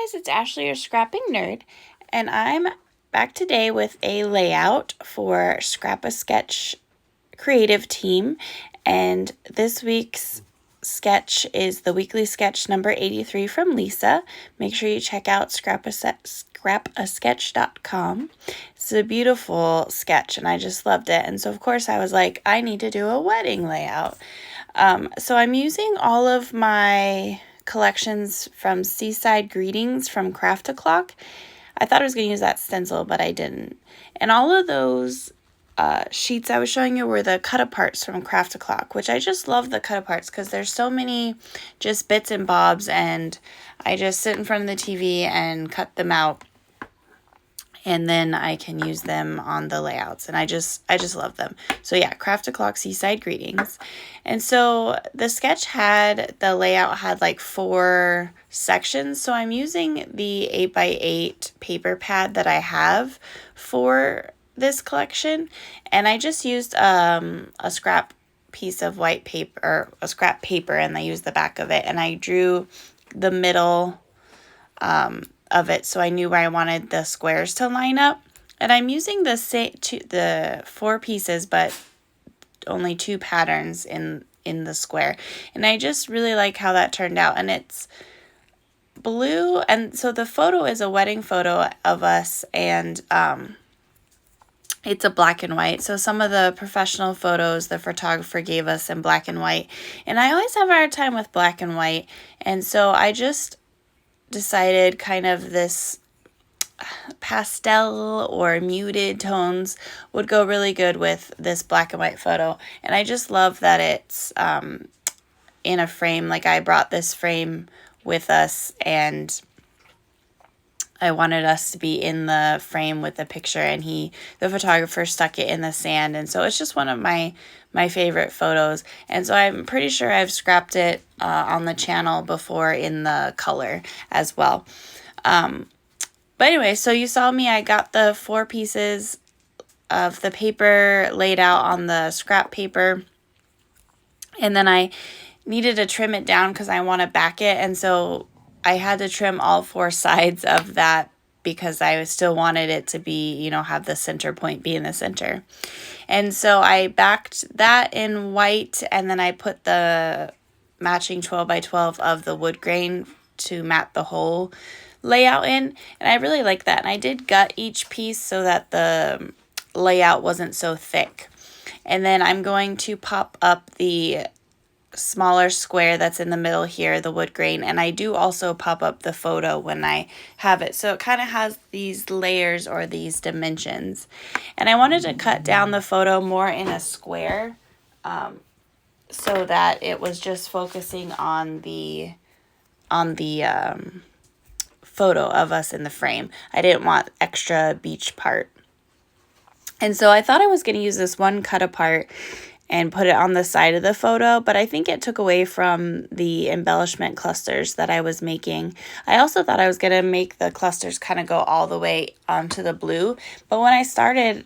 guys, it's Ashley, your scrapping nerd, and I'm back today with a layout for Scrap-A-Sketch creative team, and this week's sketch is the weekly sketch number 83 from Lisa. Make sure you check out scrapasketch.com. It's a beautiful sketch, and I just loved it, and so of course I was like, I need to do a wedding layout. So I'm using all of my collections from Seaside Greetings from Craft O'Clock. I thought I was going to use that stencil, but I didn't. And all of those sheets I was showing you were the cut-aparts from Craft O'Clock, which I just love the cut-aparts because there's so many just bits and bobs, and I just sit in front of the TV and cut them out, and then I can use them on the layouts, and I just love them. So yeah, Craft O'Clock Seaside Greetings. And so the sketch the layout had like 4 sections, so I'm using the 8x8 paper pad that I have for this collection, and I just used a scrap piece of white paper, or a scrap paper, and I used the back of it, and I drew the middle of it, so I knew where I wanted the squares to line up. And I'm using the 4 pieces, but only 2 patterns in the square. And I just really like how that turned out. And it's blue, and so the photo is a wedding photo of us, and it's a black and white. So some of the professional photos the photographer gave us in black and white, and I always have a hard time with black and white, and so I just decided kind of this pastel or muted tones would go really good with this black and white photo. And I just love that it's in a frame. Like, I brought this frame with us, and I wanted us to be in the frame with the picture, and the photographer stuck it in the sand, and so it's just one of my favorite photos. And so I'm pretty sure I've scrapped it on the channel before in the color as well. But anyway, so you saw me, I got the 4 pieces of the paper laid out on the scrap paper, and then I needed to trim it down because I want to back it, and so I had to trim all 4 sides of that because I still wanted it to be, have the center point be in the center. And so I backed that in white, and then I put the matching 12x12 of the wood grain to mat the whole layout in. And I really like that. And I did gut each piece so that the layout wasn't so thick. And then I'm going to pop up the smaller square that's in the middle here, the wood grain, and I do also pop up the photo when I have it, so it kind of has these layers or these dimensions. And I wanted to cut down the photo more in a square, so that it was just focusing on the photo of us in the frame. I didn't want extra beach part. And so I thought I was going to use this one cut apart and put it on the side of the photo, but I think it took away from the embellishment clusters that I was making. I also thought I was going to make the clusters kind of go all the way onto the blue, but when I started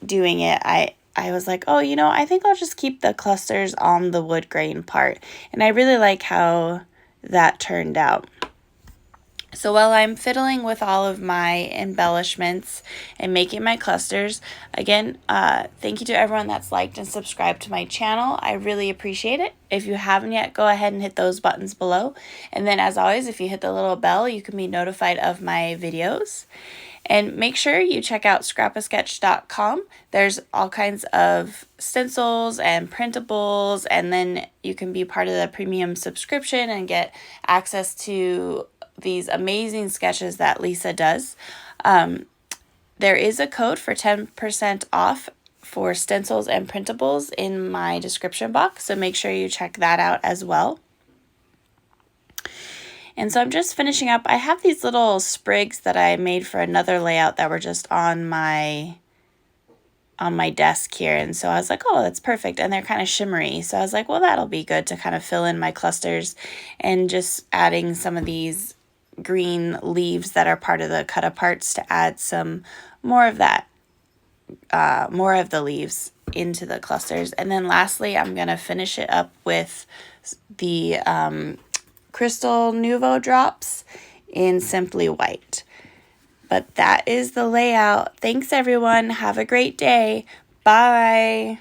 doing it, I was like, oh, I think I'll just keep the clusters on the wood grain part, and I really like how that turned out. So while I'm fiddling with all of my embellishments and making my clusters, again, thank you to everyone that's liked and subscribed to my channel. I really appreciate it. If you haven't yet, go ahead and hit those buttons below. And then, as always, if you hit the little bell, you can be notified of my videos. And make sure you check out scrapasketch.com. There's all kinds of stencils and printables, and then you can be part of the premium subscription and get access to these amazing sketches that Lisa does. There is a code for 10% off for stencils and printables in my description box, so make sure you check that out as well. And so I'm just finishing up. I have these little sprigs that I made for another layout that were just on my desk here, and so I was like, oh, that's perfect, and they're kind of shimmery, so I was like, well, that'll be good to kind of fill in my clusters, and just adding some of these green leaves that are part of the cut aparts to add some more of that, more of the leaves into the clusters. And then lastly, I'm going to finish it up with the Crystal Nouveau drops in Simply White. But that is the layout. Thanks, everyone. Have a great day. Bye.